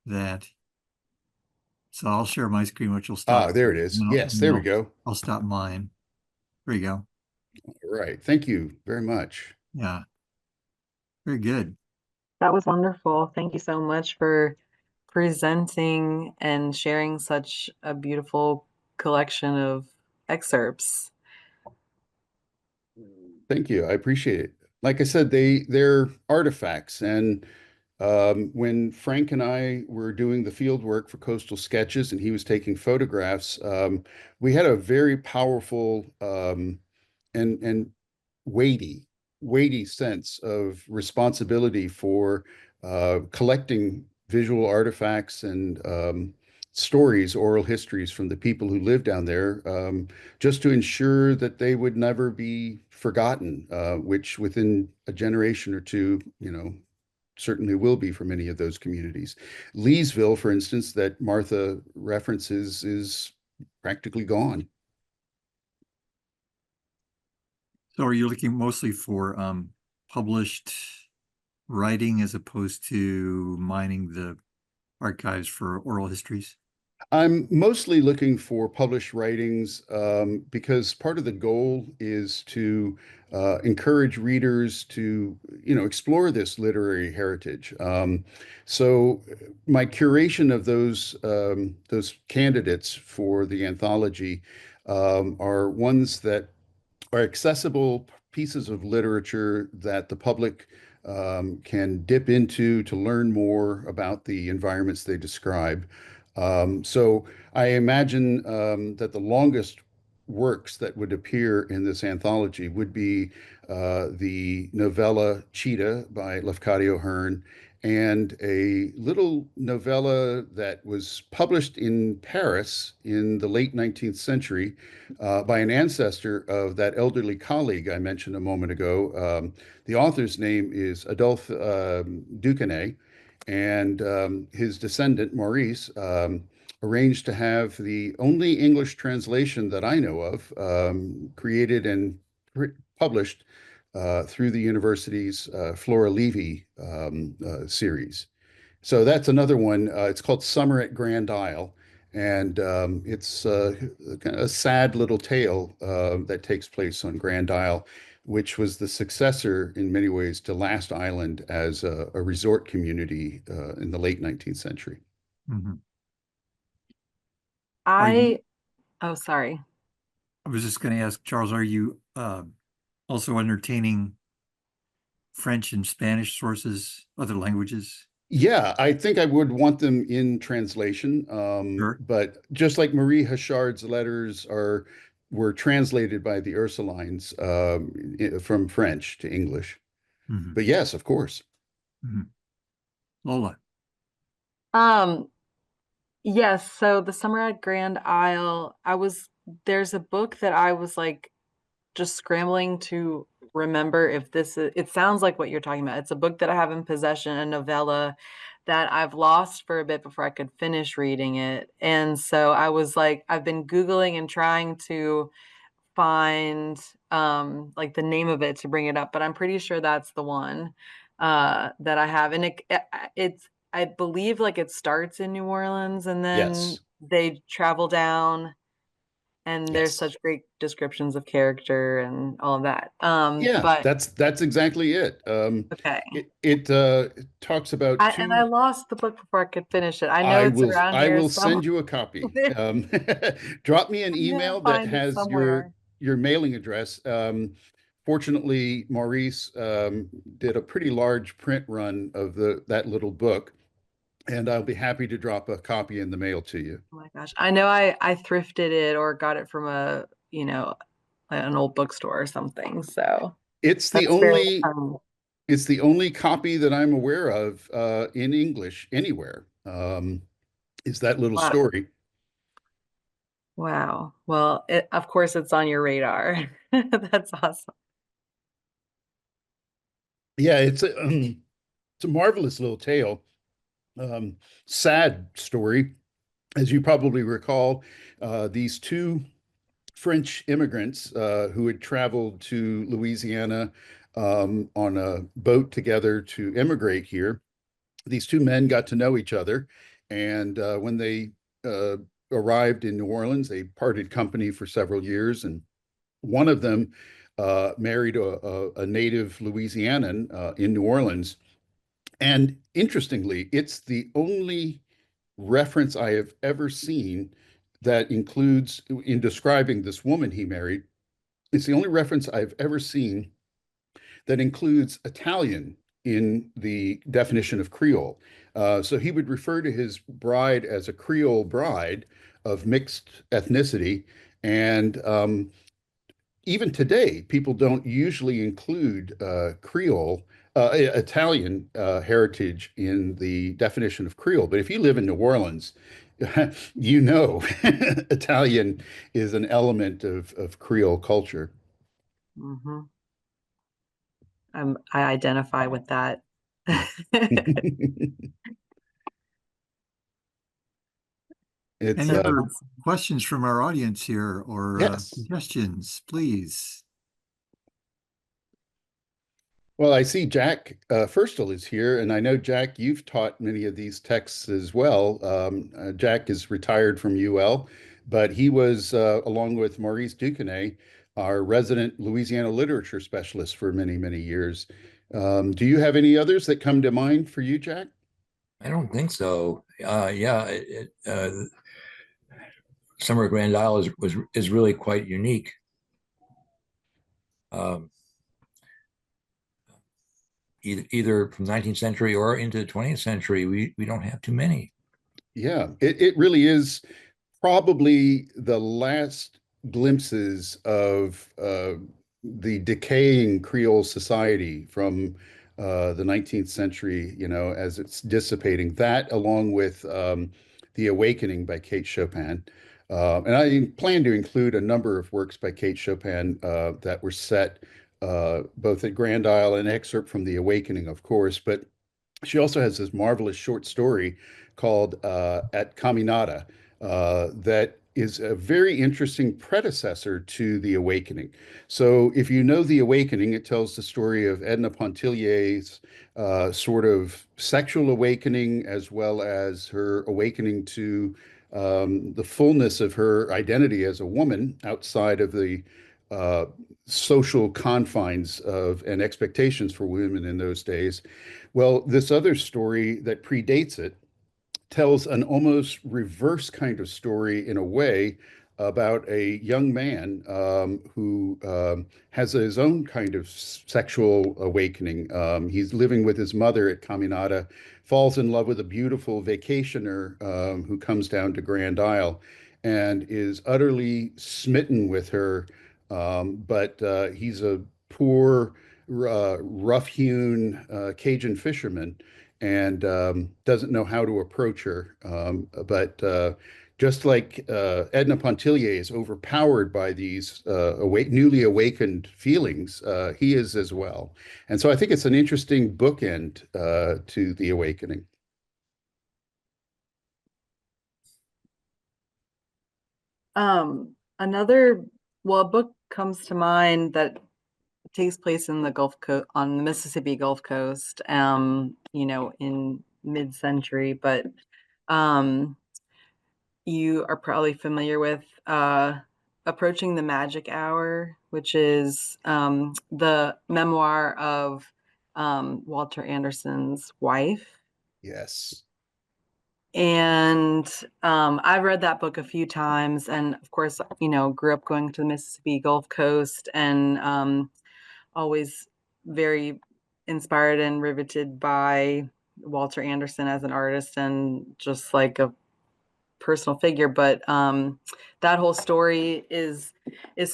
that. So I'll share my screen, which will stop. Ah, there it is. Yes, And there we go. I'll stop mine. There you go. All right. Thank you very much. Yeah, very good. That was wonderful. Thank you so much for presenting and sharing such a beautiful collection of excerpts. Thank you. I appreciate it. Like I said, they're artifacts. And when Frank and I were doing the field work for Coastal Sketches and he was taking photographs, we had a very powerful and weighty, weighty sense of responsibility for collecting visual artifacts and stories, oral histories from the people who live down there, just to ensure that they would never be forgotten, which within a generation or two, certainly will be for many of those communities. Leesville, for instance, that Martha references, is practically gone. So are you looking mostly for published writing as opposed to mining the archives for oral histories? I'm mostly looking for published writings because part of the goal is to encourage readers to, explore this literary heritage. So my curation of those candidates for the anthology are ones that are accessible pieces of literature that the public can dip into to learn more about the environments they describe. So I imagine that the longest works that would appear in this anthology would be the novella Cheetah by Lafcadio Hearn and a little novella that was published in Paris in the late 19th century by an ancestor of that elderly colleague I mentioned a moment ago. The author's name is Adolphe Ducanet, and his descendant, Maurice, arranged to have the only English translation that I know of created and published through the university's Flora Levy series. So that's another one. It's called Summer at Grand Isle. And it's kind of a sad little tale that takes place on Grand Isle, which was the successor in many ways to Last Island as a resort community in the late 19th century. Mhm. Are you, Oh, sorry. I was just going to ask, Charles, are you also entertaining French and Spanish sources, other languages? Yeah, I think I would want them in translation. Sure. But just like Marie Hachard's letters were translated by the Ursulines from French to English. Mhm. But yes, of course. Mhm. Lola. Um, yes, so the Summer at Grand Isle, there's a book that I was like just scrambling to remember if it sounds like what you're talking about. It's a book that I have in possession, a novella that I've lost for a bit before I could finish reading it. And so I was like, I've been Googling and trying to find like the name of it to bring it up, but I'm pretty sure that's the one that I have. And it's I believe like it starts in New Orleans and then Yes. they travel down and there's Yes. such great descriptions of character and all of that. Yeah, But that's exactly it. okay. It talks about And I two. lost the book before I could finish it. I know it's around I here will somewhere. send you a copy. Drop me an I'm gonna email that find it has somewhere. your mailing address. Fortunately, Maurice did a pretty large print run of that little book, and I'll be happy to drop a copy in the mail to you. Oh my gosh. I know I thrifted it or got it from an old bookstore or something. So It's the that's very only it's the only copy that I'm aware of in English anywhere. Is that little wow. story? Wow. Well, of course it's on your radar. That's awesome. Yeah, it's a marvelous little tale. Um, Sad story, as you probably recall. These two French immigrants who had traveled to Louisiana on a boat together to immigrate here. These two men got to know each other, and when they arrived in New Orleans, they parted company for several years, and one of them married a native Louisianan in New Orleans. And interestingly, it's the only reference I have ever seen that includes, in describing this woman he married, it's the only reference I've ever seen that includes Italian in the definition of Creole. So he would refer to his bride as a Creole bride of mixed ethnicity. And even today, people don't usually include Creole, Italian heritage in the definition of Creole. But if you live in New Orleans, you know Italian is an element of Creole culture. Hmm. I identify with that. It's Any other questions from our audience here or yes. suggestions, please? Well, I see Jack Firstel is here, and I know, Jack, you've taught many of these texts as well. Jack is retired from UL, but he was, along with Maurice Duquesne, our resident Louisiana literature specialist for many, many years. Do you have any others that come to mind for you, Jack? I don't think so. Yeah, Summer Grand Isle is really quite unique. Um, either from 19th century or into the 20th century, we don't have too many. Yeah, it really is probably the last glimpses of the decaying Creole society from the 19th century, you know, as it's dissipating. That, along with The Awakening by Kate Chopin. And I plan to include a number of works by Kate Chopin that were set both at Grand Isle, an excerpt from The Awakening, of course, but she also has this marvelous short story called At Caminada that is a very interesting predecessor to The Awakening. So if you know The Awakening, it tells the story of Edna Pontillier's sort of sexual awakening, as well as her awakening to the fullness of her identity as a woman outside of the uh, social confines of and expectations for women in those days. Well, this other story that predates it tells an almost reverse kind of story in a way about a young man who has his own kind of sexual awakening. He's living with his mother at Caminada, falls in love with a beautiful vacationer who comes down to Grand Isle and is utterly smitten with her. But he's a poor, rough-hewn Cajun fisherman and doesn't know how to approach her. But just like Edna Pontillier is overpowered by these newly awakened feelings, he is as well. And so I think it's an interesting bookend to The Awakening. Another, well, a book comes to mind that takes place in the Gulf Coast, on the Mississippi Gulf Coast, you know, in mid-century, but you are probably familiar with Approaching the Magic Hour, which is the memoir of Walter Anderson's wife. Yes. And I've read that book a few times, and of course, you know, grew up going to the Mississippi Gulf Coast, and always very inspired and riveted by Walter Anderson as an artist and just like a personal figure. But that whole story is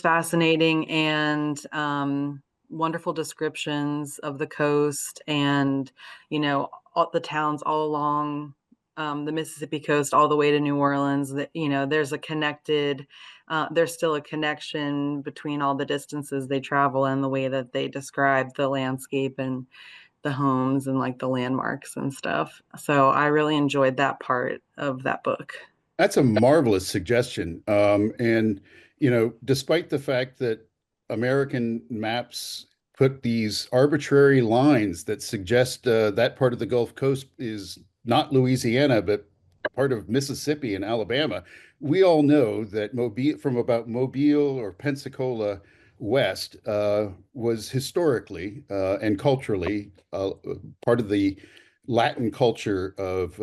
fascinating, and wonderful descriptions of the coast, and you know, all the towns all along the Mississippi coast all the way to New Orleans. That, you know, there's still a connection between all the distances they travel and the way that they describe the landscape and the homes and like the landmarks and stuff. So I really enjoyed that part of that book. That's a marvelous suggestion. And, you know, despite the fact that American maps put these arbitrary lines that suggest that part of the Gulf Coast is not Louisiana, but part of Mississippi and Alabama. We all know that Mobile, from about Mobile or Pensacola west, was historically and culturally part of the Latin culture of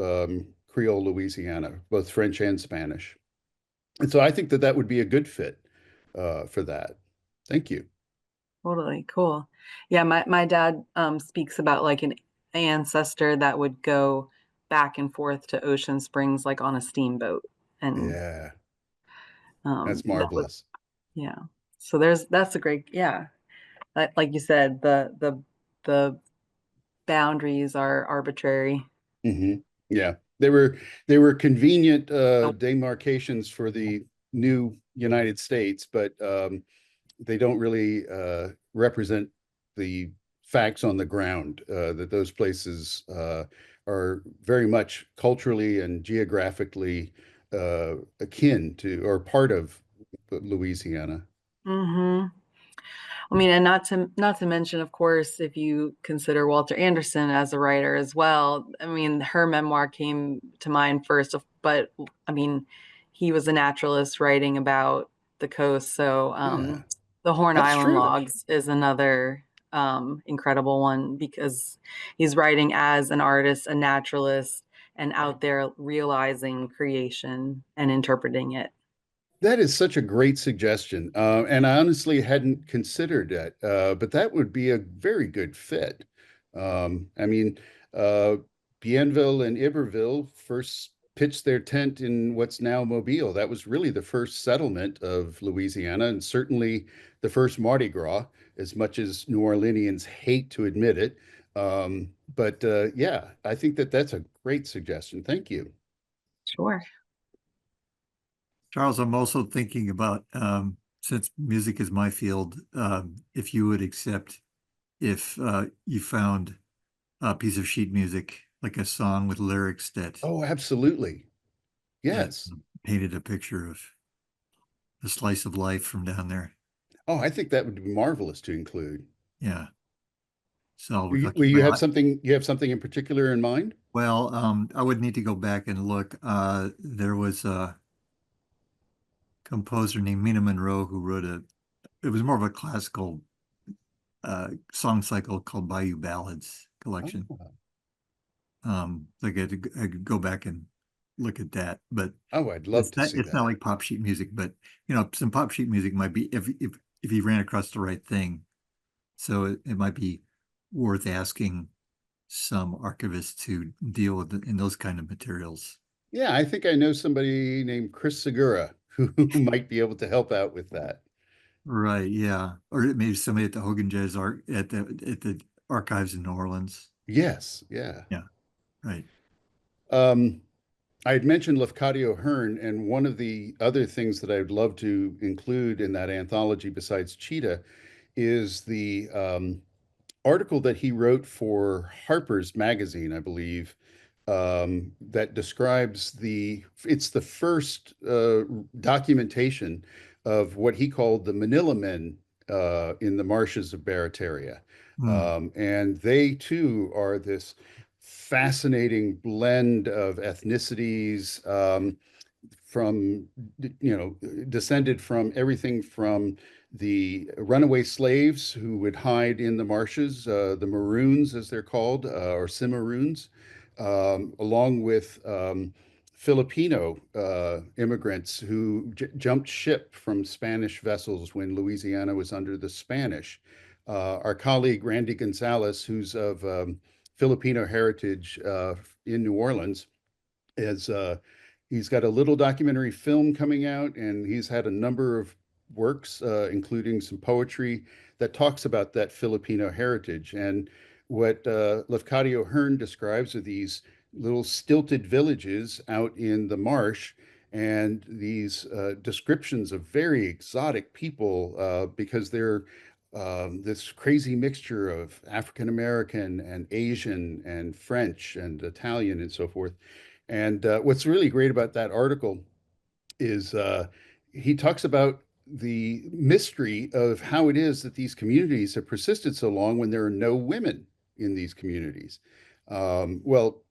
Creole Louisiana, both French and Spanish. And so I think that that would be a good fit for that. Thank you. Totally cool. Yeah, my dad speaks about like an ancestor that would go back and forth to Ocean Springs like on a steamboat. And Yeah, that's that was, marvelous. yeah. So that's a great, yeah. Like you said, the boundaries are arbitrary. Hmm. Yeah, they were convenient Oh, demarcations for the new United States, but they don't really represent the facts on the ground. That those places are very much culturally and geographically akin to or part of Louisiana. mm-hmm. I mean, and not to mention, of course, if you consider Walter Anderson as a writer as well. I mean, her memoir came to mind first, but I mean, he was a naturalist writing about the coast. So Yeah, the Horn that's Island true. Logs is another incredible one because he's writing as an artist, a naturalist, and out there realizing creation and interpreting it. That is such a great suggestion. And I honestly hadn't considered that, but that would be a very good fit. I mean, uh, Bienville and Iberville first pitched their tent in what's now Mobile. That was really the first settlement of Louisiana and certainly the first Mardi Gras, as much as New Orleanians hate to admit it. But yeah, I think that that's a great suggestion. Thank you. Sure. Charles, I'm also thinking about, since music is my field, if you would accept if you found a piece of sheet music, like a song with lyrics Oh, absolutely. that Yes. painted a picture of a slice of life from down there. Oh, I think that would be marvelous to include. Yeah. So You, I'll well, keep my eye. you have something in particular in mind? Well, I would need to go back and look. There was a composer named Mina Monroe who wrote it was more of a classical song cycle called Bayou Ballads collection. Oh, I could go back and look at that, but oh, I'd love to see it's not that. like pop sheet music, but some pop sheet music might be if you ran across the right thing. So it might be worth asking some archivists to deal with in those kind of materials. Yeah, I think I know somebody named Chris Segura who might be able to help out with that. Right, yeah. Or maybe somebody at the Hogan Jazz Art at the archives in New Orleans. Yes, yeah. Yeah, right. Um, I had mentioned Lafcadio Hearn, and one of the other things that I would love to include in that anthology besides Cheetah is the article that he wrote for Harper's Magazine, I believe, that describes it's the first documentation of what he called the Manila Men in the marshes of Barataria. Hmm. And they too are this fascinating blend of ethnicities, from descended from everything from the runaway slaves who would hide in the marshes, the Maroons as they're called, or Cimarroons, along with Filipino immigrants who jumped ship from Spanish vessels when Louisiana was under the Spanish. Our colleague Randy Gonzalez, who's of Filipino heritage in New Orleans, is he's got a little documentary film coming out, and he's had a number of works, including some poetry that talks about that Filipino heritage. And what Lafcadio Hearn describes are these little stilted villages out in the marsh, and these descriptions of very exotic people because they're this crazy mixture of African American and Asian and French and Italian and so forth. And what's really great about that article is he talks about the mystery of how it is that these communities have persisted so long when there are no women in these communities. Well,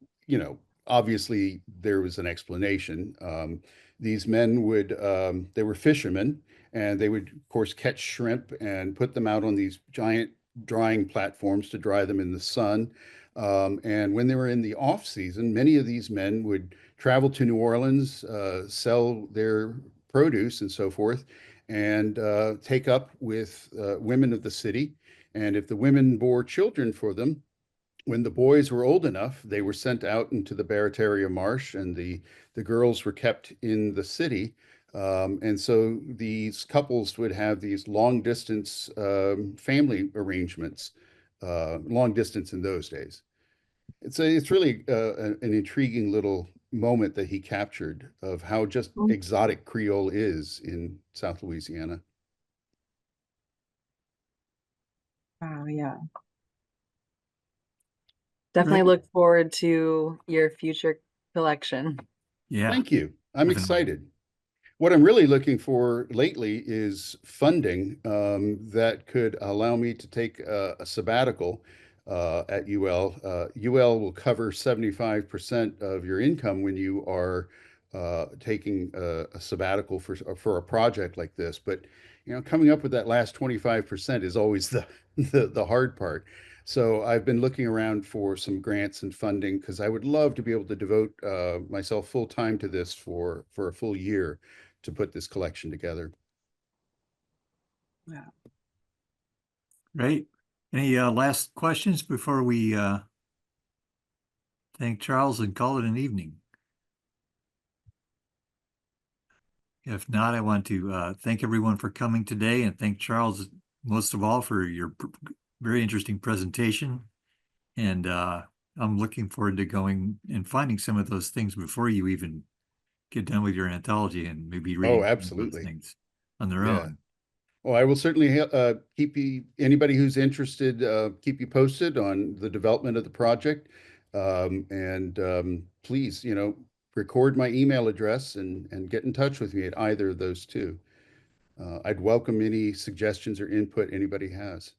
obviously there was an explanation. These men they were fishermen, and they would, of course, catch shrimp and put them out on these giant drying platforms to dry them in the sun. And when they were in the off season, many of these men would travel to New Orleans, sell their produce and so forth, and take up with women of the city. And if the women bore children for them, when the boys were old enough, they were sent out into the Barataria Marsh, and the girls were kept in the city. And so these couples would have these long distance family arrangements, long distance in those days. It's really an intriguing little moment that he captured of how just Mm. exotic Creole is in South Louisiana. Wow, yeah. Definitely Great. look forward to your future collection. Yeah, Thank you. I'm definitely. excited. What I'm really looking for lately is funding that could allow me to take a sabbatical at UL. UL will cover 75% of your income when you are taking a sabbatical for a project like this. But coming up with that last 25% is always the hard part. So I've been looking around for some grants and funding because I would love to be able to devote myself full time to this for a full year to put this collection together. Yeah. Great. Any last questions before we thank Charles and call it an evening? If not, I want to thank everyone for coming today, and thank Charles most of all for your very interesting presentation. And I'm looking forward to going and finding some of those things before you even get done with your anthology, and maybe reading Oh, some of those absolutely. things on their Yeah. own. Well, I will certainly keep anybody who's interested, keep you posted on the development of the project. Please, record my email address and get in touch with me at either of those two. I'd welcome any suggestions or input anybody has.